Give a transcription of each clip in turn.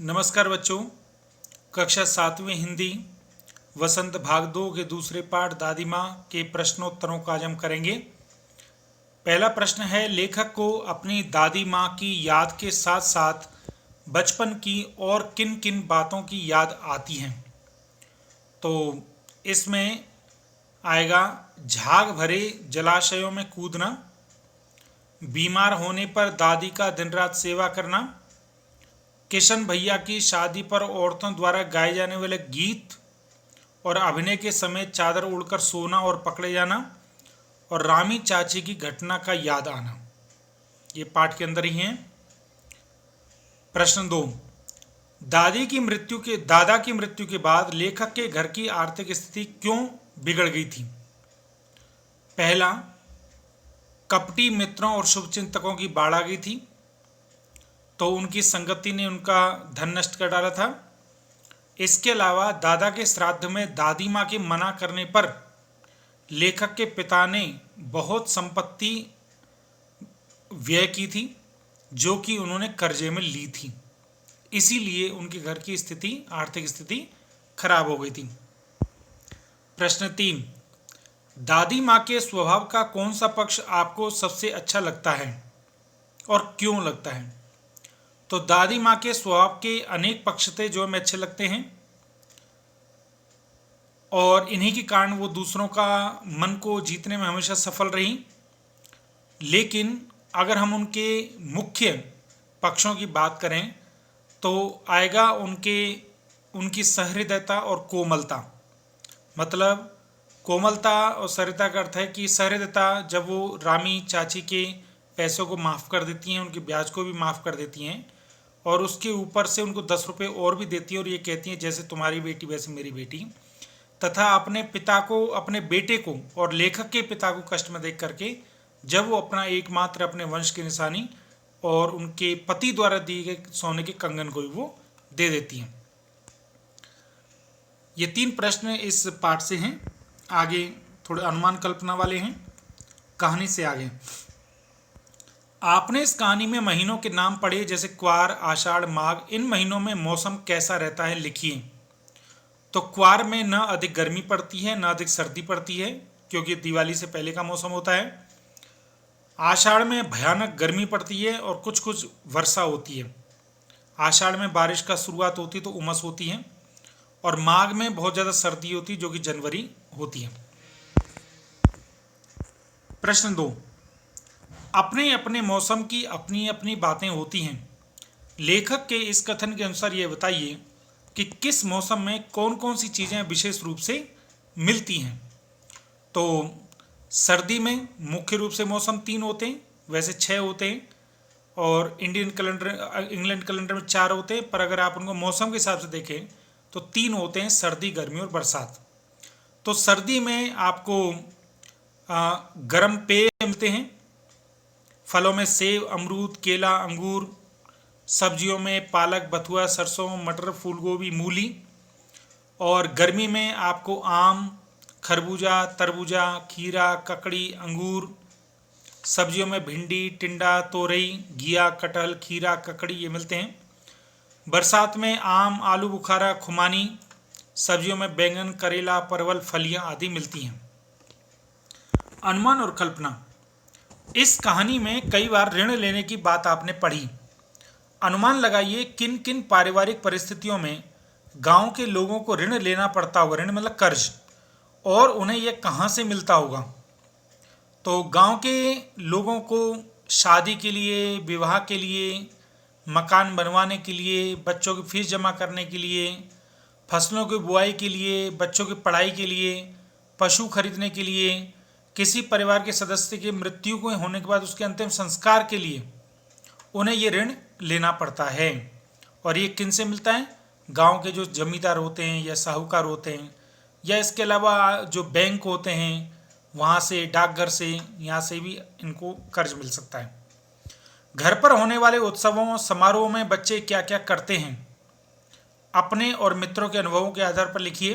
नमस्कार बच्चों। कक्षा 7वीं हिंदी वसंत भाग 2 के दूसरे पाठ दादी माँ के प्रश्नोत्तरों का आज हम करेंगे। पहला प्रश्न है, लेखक को अपनी दादी माँ की याद के साथ साथ बचपन की और किन किन बातों की याद आती हैं। तो इसमें आएगा झाग भरे जलाशयों में कूदना, बीमार होने पर दादी का दिन रात सेवा करना, किशन भैया की शादी पर औरतों द्वारा गाए जाने वाले गीत और अभिनय के समय चादर उड़कर सोना और पकड़े जाना, और रामी चाची की घटना का याद आना। ये पाठ के अंदर ही है। प्रश्न 2, दादा की मृत्यु के बाद लेखक के घर की आर्थिक स्थिति क्यों बिगड़ गई थी। पहला, कपटी मित्रों और शुभचिंतकों की बाढ़ आ गई थी, तो उनकी संगति ने उनका धन नष्ट कर डाला था। इसके अलावा दादा के श्राद्ध में दादी माँ के मना करने पर लेखक के पिता ने बहुत संपत्ति व्यय की थी जो कि उन्होंने कर्जे में ली थी, इसीलिए उनके घर की आर्थिक स्थिति खराब हो गई थी। प्रश्न 3, दादी माँ के स्वभाव का कौन सा पक्ष आपको सबसे अच्छा लगता है और क्यों लगता है। तो दादी माँ के स्वभाव के अनेक पक्ष थे जो हमें अच्छे लगते हैं, और इन्हीं के कारण वो दूसरों का मन को जीतने में हमेशा सफल रही। लेकिन अगर हम उनके मुख्य पक्षों की बात करें तो आएगा उनकी सहृदयता और कोमलता। मतलब कोमलता और सहृदयता का अर्थ है कि सहृदयता जब वो रामी चाची के पैसों को माफ़ कर देती हैं, उनके ब्याज को भी माफ़ कर देती हैं, और उसके ऊपर से उनको 10 रुपये और भी देती हैं, और ये कहती हैं जैसे तुम्हारी बेटी वैसे मेरी बेटी। तथा अपने पिता को, अपने बेटे को और लेखक के पिता को कष्ट में देख करके जब वो अपना एकमात्र अपने वंश की निशानी और उनके पति द्वारा दिए गए सोने के कंगन को भी वो दे देती हैं। ये 3 प्रश्न इस पाठ से हैं। आगे थोड़े अनुमान कल्पना वाले हैं। कहानी से आगे, आपने इस कहानी में महीनों के नाम पढ़े, जैसे क्वार, आषाढ़, माघ। इन महीनों में मौसम कैसा रहता है लिखिए। तो क्वार में न अधिक गर्मी पड़ती है न अधिक सर्दी पड़ती है, क्योंकि दिवाली से पहले का मौसम होता है। आषाढ़ में भयानक गर्मी पड़ती है और कुछ कुछ वर्षा होती है। आषाढ़ में बारिश का शुरुआत होती है तो उमस होती है, और माघ में बहुत ज़्यादा सर्दी होती है जो कि जनवरी होती है। प्रश्न 2, अपने अपने मौसम की अपनी अपनी बातें होती हैं। लेखक के इस कथन के अनुसार ये बताइए कि किस मौसम में कौन कौन सी चीज़ें विशेष रूप से मिलती हैं। तो सर्दी में मुख्य रूप से मौसम 3 होते हैं, वैसे 6 होते हैं, और इंग्लैंड कैलेंडर में 4 होते हैं, पर अगर आप उनको मौसम के हिसाब से देखें तो 3 होते हैं, सर्दी, गर्मी और बरसात। तो सर्दी में आपको गर्म पेय मिलते हैं। फलों में सेब, अमरूद, केला, अंगूर। सब्जियों में पालक, बथुआ, सरसों, मटर, फूलगोभी, मूली। और गर्मी में आपको आम, खरबूजा, तरबूजा, खीरा, ककड़ी, अंगूर। सब्जियों में भिंडी, टिंडा, तोरई, घिया, कटहल, खीरा, ककड़ी ये मिलते हैं। बरसात में आम, आलू बुखारा, खुमानी। सब्जियों में बैंगन, करेला, परवल, फलियां आदि मिलती हैं। अनुमान और कल्पना, इस कहानी में कई बार ऋण लेने की बात आपने पढ़ी। अनुमान लगाइए किन किन पारिवारिक परिस्थितियों में गांव के लोगों को ऋण लेना पड़ता होगा। ऋण मतलब कर्ज, और उन्हें यह कहाँ से मिलता होगा। तो गांव के लोगों को शादी के लिए, विवाह के लिए, मकान बनवाने के लिए, बच्चों की फीस जमा करने के लिए, फसलों की बुआई के लिए, बच्चों की पढ़ाई के लिए, पशु खरीदने के लिए, किसी परिवार के सदस्य की मृत्यु को होने के बाद उसके अंतिम संस्कार के लिए उन्हें ये ऋण लेना पड़ता है। और ये किन से मिलता है? गांव के जो जमींदार होते हैं या साहूकार होते हैं, या इसके अलावा जो बैंक होते हैं वहाँ से, डाकघर से, यहाँ से भी इनको कर्ज मिल सकता है। घर पर होने वाले उत्सवों समारोह में बच्चे क्या क्या करते हैं, अपने और मित्रों के अनुभवों के आधार पर लिखिए।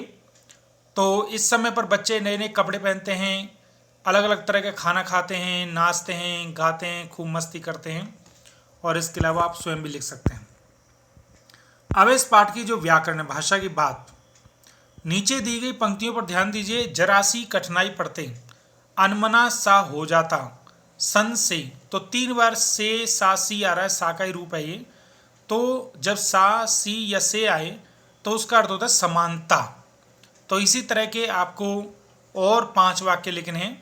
तो इस समय पर बच्चे नए नए कपड़े पहनते हैं, अलग अलग तरह का खाना खाते हैं, नाचते हैं, गाते हैं, खूब मस्ती करते हैं, और इसके अलावा आप स्वयं भी लिख सकते हैं। अब इस पाठ की जो व्याकरण है, भाषा की बात, नीचे दी गई पंक्तियों पर ध्यान दीजिए। जरा सी कठिनाई पड़ते अनमना सा हो जाता सन से, तो 3 बार से सा सी आ रहा है, सा का ही रूप है ये। तो जब सा सी या से आए तो उसका अर्थ होता है समानता। तो इसी तरह के आपको और 5 वाक्य लिखने हैं।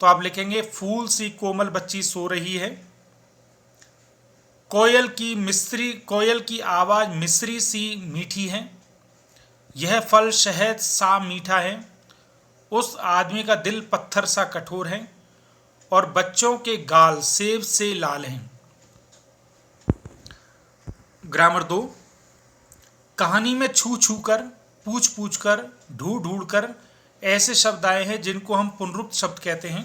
तो आप लिखेंगे फूल सी कोमल बच्ची सो रही है, कोयल की आवाज़ मिश्री सी मीठी है, यह फल शहद सा मीठा है, उस आदमी का दिल पत्थर सा कठोर है, और बच्चों के गाल सेब से लाल हैं। ग्रामर 2, कहानी में छू छू कर, पूछ पूछ कर, ढूंढ ढूंढ कर ऐसे शब्द आए हैं जिनको हम पुनरुक्त शब्द कहते हैं।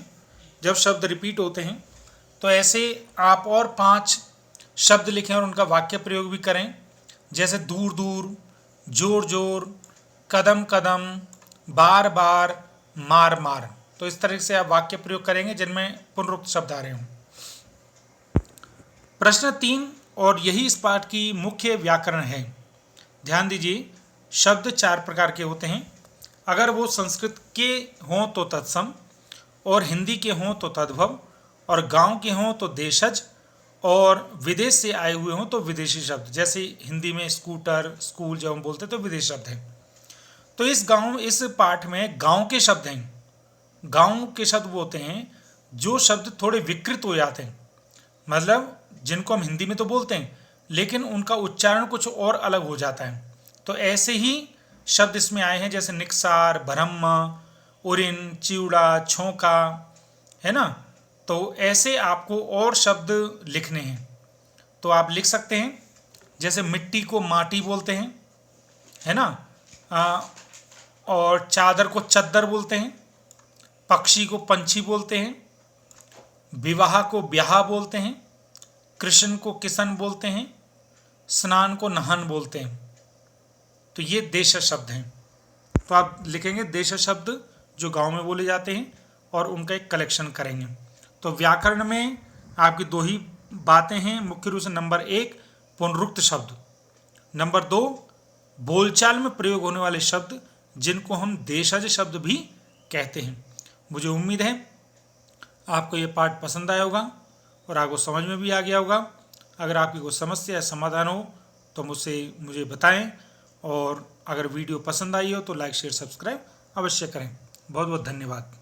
जब शब्द रिपीट होते हैं तो ऐसे आप और 5 शब्द लिखें और उनका वाक्य प्रयोग भी करें, जैसे दूर दूर, जोर जोर, कदम कदम, बार बार, मार मार। तो इस तरह से आप वाक्य प्रयोग करेंगे जिनमें पुनरुक्त शब्द आ रहे हों। प्रश्न 3, और यही इस पाठ की मुख्य व्याकरण है। ध्यान दीजिए, शब्द 4 प्रकार के होते हैं। अगर वो संस्कृत के हों तो तत्सम, और हिंदी के हों तो तद्भव, और गांव के हों तो देशज, और विदेश से आए हुए हों तो विदेशी शब्द। जैसे हिंदी में स्कूटर, स्कूल जब हम बोलते हैं तो विदेशी शब्द हैं। तो इस पाठ में गांव के शब्द हैं। गांव के शब्द वो होते हैं जो शब्द थोड़े विकृत हो जाते हैं, मतलब जिनको हम हिंदी में तो बोलते हैं लेकिन उनका उच्चारण कुछ और अलग हो जाता है। तो ऐसे ही शब्द इसमें आए हैं, जैसे निक्सार, ब्रह्म, उरिन, चिवड़ा, छोंका, है ना। तो ऐसे आपको और शब्द लिखने हैं। तो आप लिख सकते हैं, जैसे मिट्टी को माटी बोलते हैं, है ना, और चादर को चद्दर बोलते हैं, पक्षी को पंछी बोलते हैं, विवाह को ब्याह बोलते हैं, कृष्ण को किशन बोलते हैं, स्नान को नहन बोलते हैं। तो ये देश शब्द हैं। तो आप लिखेंगे देश शब्द जो गांव में बोले जाते हैं और उनका एक कलेक्शन करेंगे। तो व्याकरण में आपकी 2 ही बातें हैं मुख्य रूप से। नंबर 1 पुनरुक्त शब्द, नंबर 2 बोलचाल में प्रयोग होने वाले शब्द जिनको हम देशज शब्द भी कहते हैं। मुझे उम्मीद है आपको ये पाठ पसंद आया होगा और आपको समझ में भी आ गया होगा। अगर आपकी कोई समस्या या समाधान हो तो मुझे बताएं, और अगर वीडियो पसंद आई हो तो लाइक शेयर सब्सक्राइब अवश्य करें। बहुत बहुत धन्यवाद।